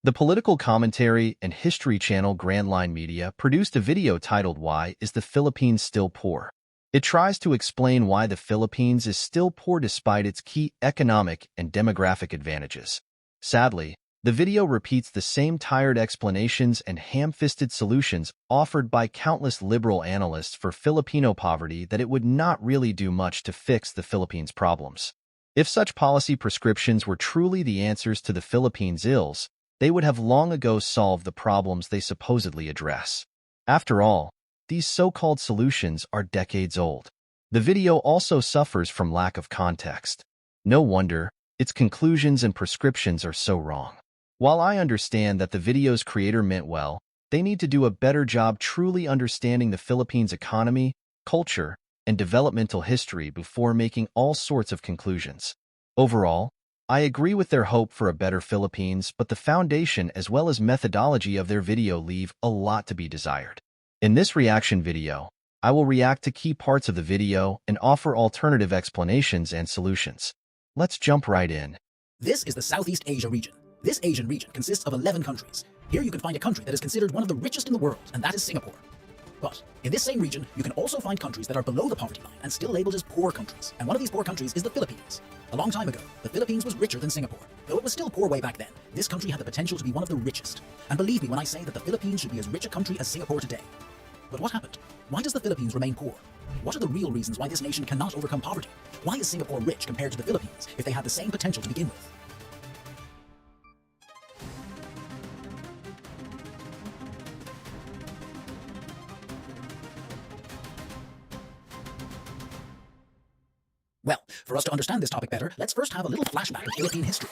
The political commentary and history channel Grand Line Media produced a video titled "Why is the Philippines Still Poor?" It tries to explain why the Philippines is still poor despite its key economic and demographic advantages. Sadly, the video repeats the same tired explanations and ham-fisted solutions offered by countless liberal analysts for Filipino poverty that it would not really do much to fix the Philippines' problems. If such policy prescriptions were truly the answers to the Philippines' ills, they would have long ago solved the problems they supposedly address. After all, these so-called solutions are decades old. The video also suffers from lack of context. No wonder its conclusions and prescriptions are so wrong. While I understand that the video's creator meant well, they need to do a better job truly understanding the Philippines' economy, culture, and developmental history before making all sorts of conclusions. Overall, I agree with their hope for a better Philippines, but the foundation as well as methodology of their video leave a lot to be desired. In this reaction video, I will react to key parts of the video and offer alternative explanations and solutions. Let's jump right in. This is the Southeast Asia region. This Asian region consists of 11 countries. Here you can find a country that is considered one of the richest in the world, and that is Singapore. But in this same region, you can also find countries that are below the poverty line and still labeled as poor countries. And one of these poor countries is the Philippines. A long time ago, the Philippines was richer than Singapore. Though it was still poor way back then, this country had the potential to be one of the richest. And believe me when I say that the Philippines should be as rich a country as Singapore today. But what happened? Why does the Philippines remain poor? What are the real reasons why this nation cannot overcome poverty? Why is Singapore rich compared to the Philippines if they had the same potential to begin with? Well, for us to understand this topic better, let's first have a little flashback of Philippine history.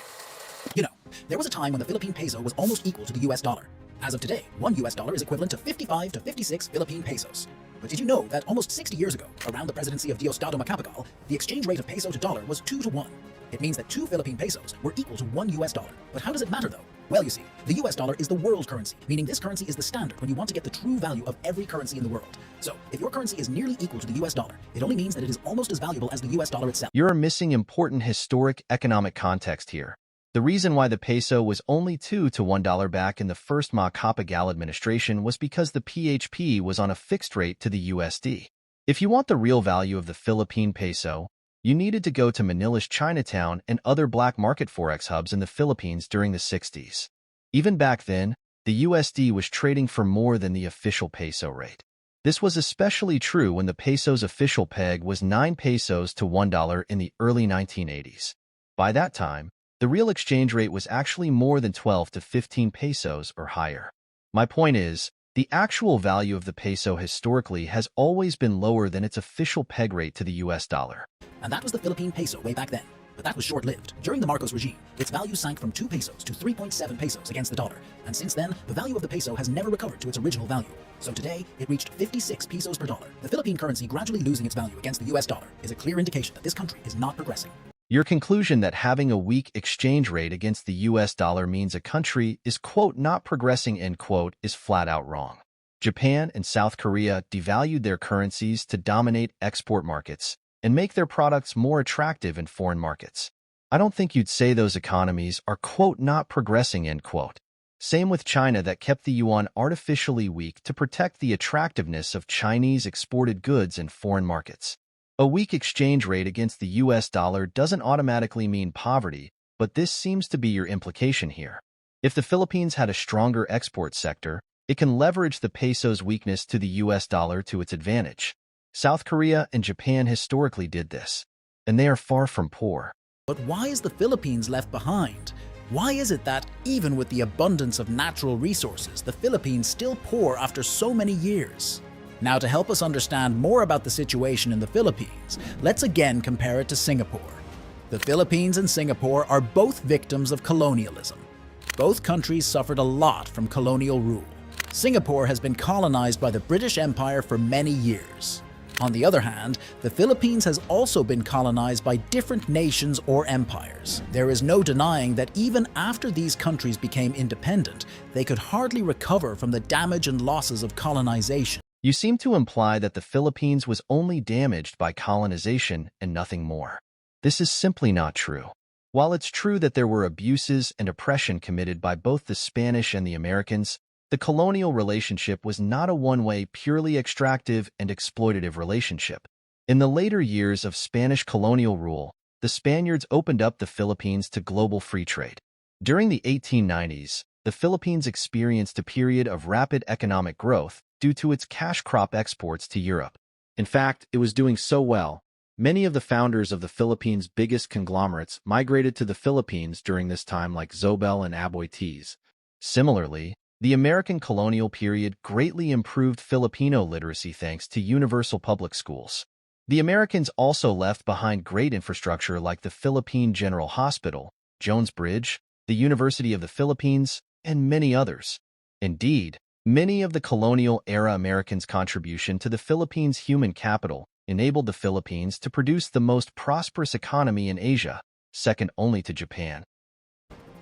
You know, there was a time when the Philippine peso was almost equal to the US dollar. As of today, $1 is equivalent to 55 to 56 Philippine pesos. But did you know that almost 60 years ago, around the presidency of Diosdado Macapagal, the exchange rate of peso to dollar was 2 to 1? It means that 2 Philippine pesos were equal to $1. But how does it matter though? Well, you see, the US dollar is the world currency, meaning this currency is the standard when you want to get the true value of every currency in the world. So, if your currency is nearly equal to the US dollar, it only means that it is almost as valuable as the US dollar itself. You're missing important historic economic context here. The reason why the peso was only 2 to $1 back in the first Macapagal administration was because the PHP was on a fixed rate to the USD. If you want the real value of the Philippine peso, you needed to go to Manila's Chinatown and other black market forex hubs in the Philippines during the 60s. Even back then, the USD was trading for more than the official peso rate. This was especially true when the peso's official peg was 9 pesos to $1 in the early 1980s. By that time, the real exchange rate was actually more than 12 to 15 pesos or higher. My point is, the actual value of the peso historically has always been lower than its official peg rate to the US dollar. And that was the Philippine peso way back then. But that was short-lived. During the Marcos regime, its value sank from 2 pesos to 3.7 pesos against the dollar. And since then, the value of the peso has never recovered to its original value. So today, it reached 56 pesos per dollar. The Philippine currency gradually losing its value against the US dollar is a clear indication that this country is not progressing. Your conclusion that having a weak exchange rate against the US dollar means a country is, quote, not progressing, end quote, is flat out wrong. Japan and South Korea devalued their currencies to dominate export markets and make their products more attractive in foreign markets. I don't think you'd say those economies are, quote, not progressing, end quote. Same with China that kept the yuan artificially weak to protect the attractiveness of Chinese exported goods in foreign markets. A weak exchange rate against the US dollar doesn't automatically mean poverty, but this seems to be your implication here. If the Philippines had a stronger export sector, it can leverage the peso's weakness to the US dollar to its advantage. South Korea and Japan historically did this, and they are far from poor. But why is the Philippines left behind? Why is it that, even with the abundance of natural resources, the Philippines still poor after so many years? Now, to help us understand more about the situation in the Philippines, let's again compare it to Singapore. The Philippines and Singapore are both victims of colonialism. Both countries suffered a lot from colonial rule. Singapore has been colonized by the British Empire for many years. On the other hand, the Philippines has also been colonized by different nations or empires. There is no denying that even after these countries became independent, they could hardly recover from the damage and losses of colonization. You seem to imply that the Philippines was only damaged by colonization and nothing more. This is simply not true. While it's true that there were abuses and oppression committed by both the Spanish and the Americans, the colonial relationship was not a one-way, purely extractive and exploitative relationship. In the later years of Spanish colonial rule, the Spaniards opened up the Philippines to global free trade. During the 1890s, the Philippines experienced a period of rapid economic growth due to its cash crop exports to Europe. In fact, it was doing so well, many of the founders of the Philippines' biggest conglomerates migrated to the Philippines during this time, like Zobel and Aboitiz. Similarly, the American colonial period greatly improved Filipino literacy thanks to universal public schools. The Americans also left behind great infrastructure like the Philippine General Hospital, Jones Bridge, the University of the Philippines, and many others. Indeed, many of the colonial-era Americans' contribution to the Philippines' human capital enabled the Philippines to produce the most prosperous economy in Asia, second only to Japan.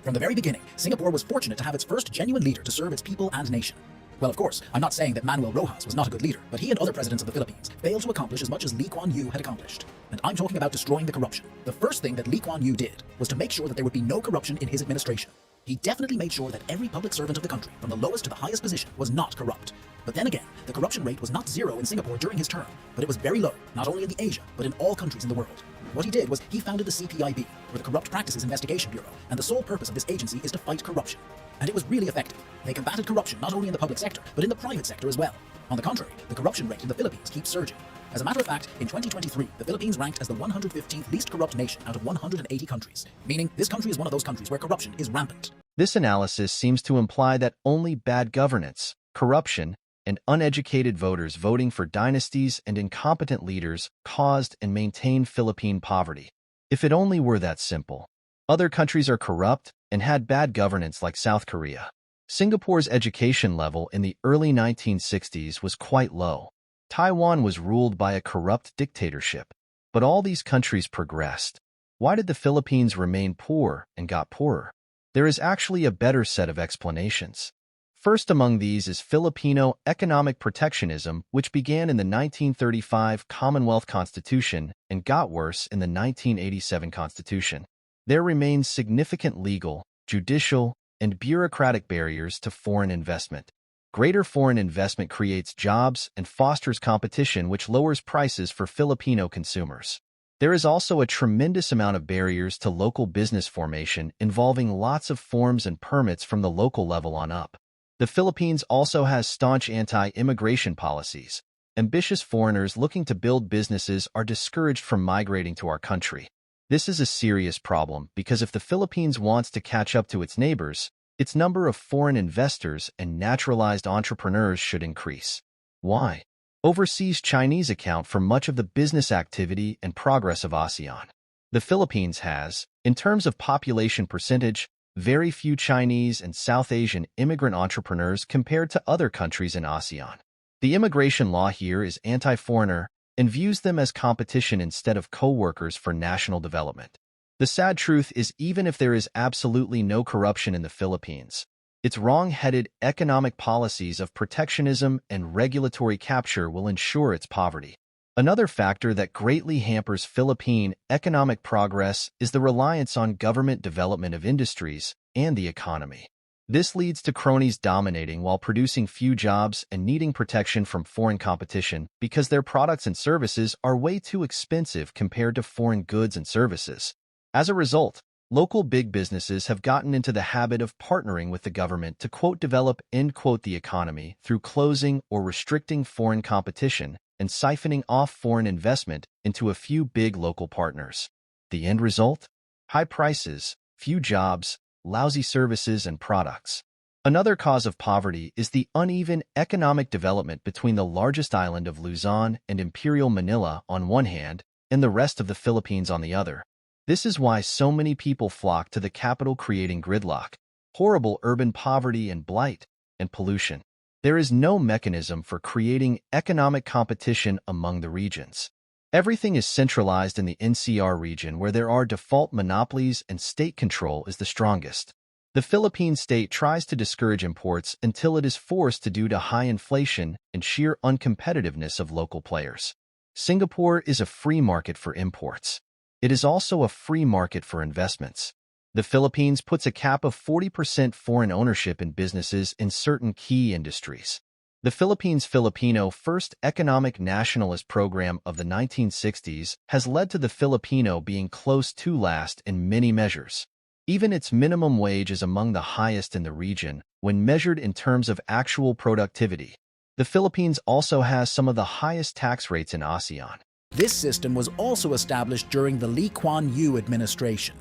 From the very beginning, Singapore was fortunate to have its first genuine leader to serve its people and nation. Well, of course, I'm not saying that Manuel Rojas was not a good leader, but he and other presidents of the Philippines failed to accomplish as much as Lee Kuan Yew had accomplished. And I'm talking about destroying the corruption. The first thing that Lee Kuan Yew did was to make sure that there would be no corruption in his administration. He definitely made sure that every public servant of the country, from the lowest to the highest position, was not corrupt. But then again, the corruption rate was not zero in Singapore during his term, but it was very low, not only in the Asia, but in all countries in the world. What he did was he founded the CPIB, or the Corrupt Practices Investigation Bureau, and the sole purpose of this agency is to fight corruption. And it was really effective. They combated corruption not only in the public sector, but in the private sector as well. On the contrary, the corruption rate in the Philippines keeps surging. As a matter of fact, in 2023, the Philippines ranked as the 115th least corrupt nation out of 180 countries, meaning this country is one of those countries where corruption is rampant. This analysis seems to imply that only bad governance, corruption, and uneducated voters voting for dynasties and incompetent leaders caused and maintained Philippine poverty. If it only were that simple. Other countries are corrupt and had bad governance like South Korea. Singapore's education level in the early 1960s was quite low. Taiwan was ruled by a corrupt dictatorship. But all these countries progressed. Why did the Philippines remain poor and got poorer? There is actually a better set of explanations. First among these is Filipino economic protectionism, which began in the 1935 Commonwealth Constitution and got worse in the 1987 Constitution. There remains significant legal, judicial, and bureaucratic barriers to foreign investment. Greater foreign investment creates jobs and fosters competition, which lowers prices for Filipino consumers. There is also a tremendous amount of barriers to local business formation involving lots of forms and permits from the local level on up. The Philippines also has staunch anti-immigration policies. Ambitious foreigners looking to build businesses are discouraged from migrating to our country. This is a serious problem because if the Philippines wants to catch up to its neighbors, its number of foreign investors and naturalized entrepreneurs should increase. Why? Overseas Chinese account for much of the business activity and progress of ASEAN. The Philippines has, in terms of population percentage, very few Chinese and South Asian immigrant entrepreneurs compared to other countries in ASEAN. The immigration law here is anti-foreigner and views them as competition instead of co-workers for national development. The sad truth is even if there is absolutely no corruption in the Philippines, its wrong-headed economic policies of protectionism and regulatory capture will ensure its poverty. Another factor that greatly hampers Philippine economic progress is the reliance on government development of industries and the economy. This leads to cronies dominating while producing few jobs and needing protection from foreign competition because their products and services are way too expensive compared to foreign goods and services. As a result, local big businesses have gotten into the habit of partnering with the government to quote develop end quote the economy through closing or restricting foreign competition and siphoning off foreign investment into a few big local partners. The end result? High prices, few jobs, lousy services and products. Another cause of poverty is the uneven economic development between the largest island of Luzon and Imperial Manila on one hand and the rest of the Philippines on the other. This is why so many people flock to the capital, creating gridlock, horrible urban poverty and blight, and pollution. There is no mechanism for creating economic competition among the regions. Everything is centralized in the NCR region where there are default monopolies and state control is the strongest. The Philippine state tries to discourage imports until it is forced to due to high inflation and sheer uncompetitiveness of local players. Singapore is a free market for imports. It is also a free market for investments. The Philippines puts a cap of 40% foreign ownership in businesses in certain key industries. The Philippines' Filipino First Economic Nationalist program of the 1960s has led to the Filipino being close to last in many measures. Even its minimum wage is among the highest in the region when measured in terms of actual productivity. The Philippines also has some of the highest tax rates in ASEAN. This system was also established during the Lee Kuan Yew administration.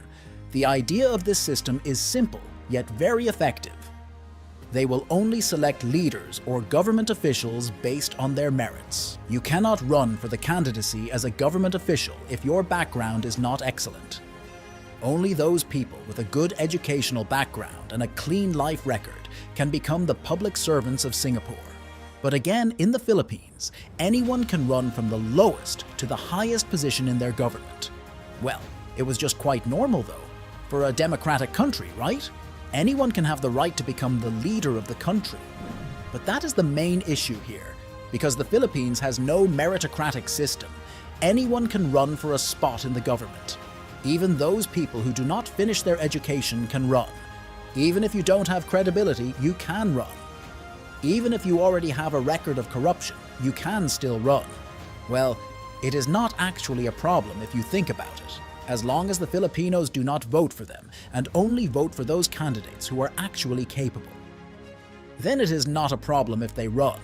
The idea of this system is simple, yet very effective. They will only select leaders or government officials based on their merits. You cannot run for the candidacy as a government official if your background is not excellent. Only those people with a good educational background and a clean life record can become the public servants of Singapore. But again, in the Philippines, anyone can run from the lowest to the highest position in their government. Well, it was just quite normal though. For a democratic country, right? Anyone can have the right to become the leader of the country. But that is the main issue here. Because the Philippines has no meritocratic system, anyone can run for a spot in the government. Even those people who do not finish their education can run. Even if you don't have credibility, you can run. Even if you already have a record of corruption, you can still run. Well, it is not actually a problem if you think about it, as long as the Filipinos do not vote for them and only vote for those candidates who are actually capable. Then it is not a problem if they run.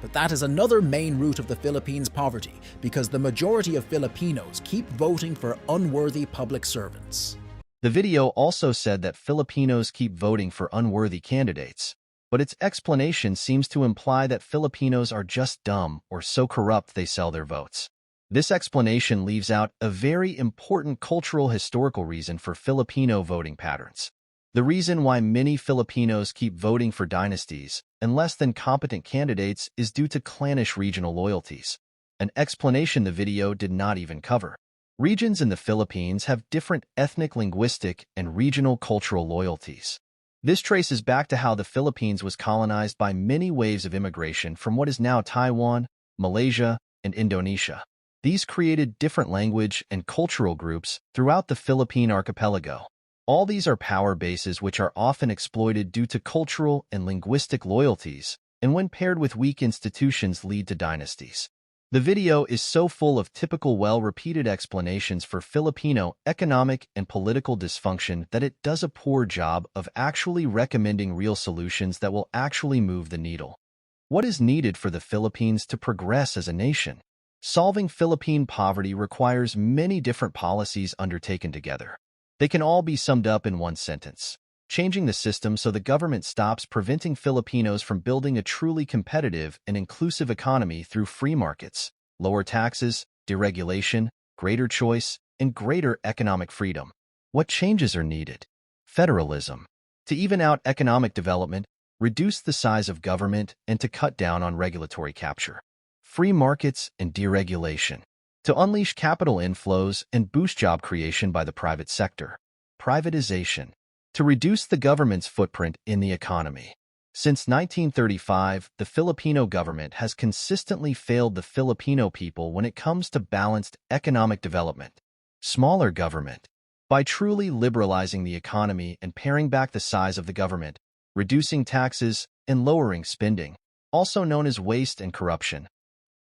But that is another main root of the Philippines' poverty, because the majority of Filipinos keep voting for unworthy public servants. The video also said that Filipinos keep voting for unworthy candidates, but its explanation seems to imply that Filipinos are just dumb or so corrupt they sell their votes. This explanation leaves out a very important cultural historical reason for Filipino voting patterns. The reason why many Filipinos keep voting for dynasties and less than competent candidates is due to clannish regional loyalties, an explanation the video did not even cover. Regions in the Philippines have different ethnic, linguistic, and regional cultural loyalties. This traces back to how the Philippines was colonized by many waves of immigration from what is now Taiwan, Malaysia, and Indonesia. These created different language and cultural groups throughout the Philippine archipelago. All these are power bases which are often exploited due to cultural and linguistic loyalties, and when paired with weak institutions lead to dynasties. The video is so full of typical well-repeated explanations for Filipino economic and political dysfunction that it does a poor job of actually recommending real solutions that will actually move the needle. What is needed for the Philippines to progress as a nation? Solving Philippine poverty requires many different policies undertaken together. They can all be summed up in one sentence: changing the system so the government stops preventing Filipinos from building a truly competitive and inclusive economy through free markets, lower taxes, deregulation, greater choice, and greater economic freedom. What changes are needed? Federalism. To even out economic development, reduce the size of government, and to cut down on regulatory capture. Free markets and deregulation. To unleash capital inflows and boost job creation by the private sector. Privatization. To reduce the government's footprint in the economy. Since 1935, the Filipino government has consistently failed the Filipino people when it comes to balanced economic development. Smaller government. By truly liberalizing the economy and paring back the size of the government, reducing taxes, and lowering spending, also known as waste and corruption,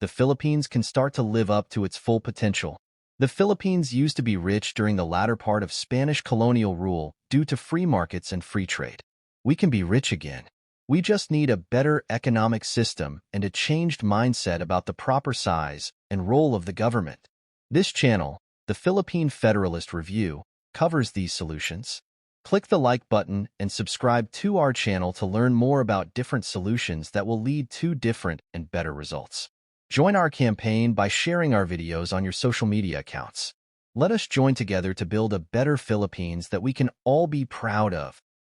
the Philippines can start to live up to its full potential. The Philippines used to be rich during the latter part of Spanish colonial rule due to free markets and free trade. We can be rich again. We just need a better economic system and a changed mindset about the proper size and role of the government. This channel, the Philippine Federalist Review, covers these solutions. Click the like button and subscribe to our channel to learn more about different solutions that will lead to different and better results. Join our campaign by sharing our videos on your social media accounts. Let us join together to build a better Philippines that we can all be proud of.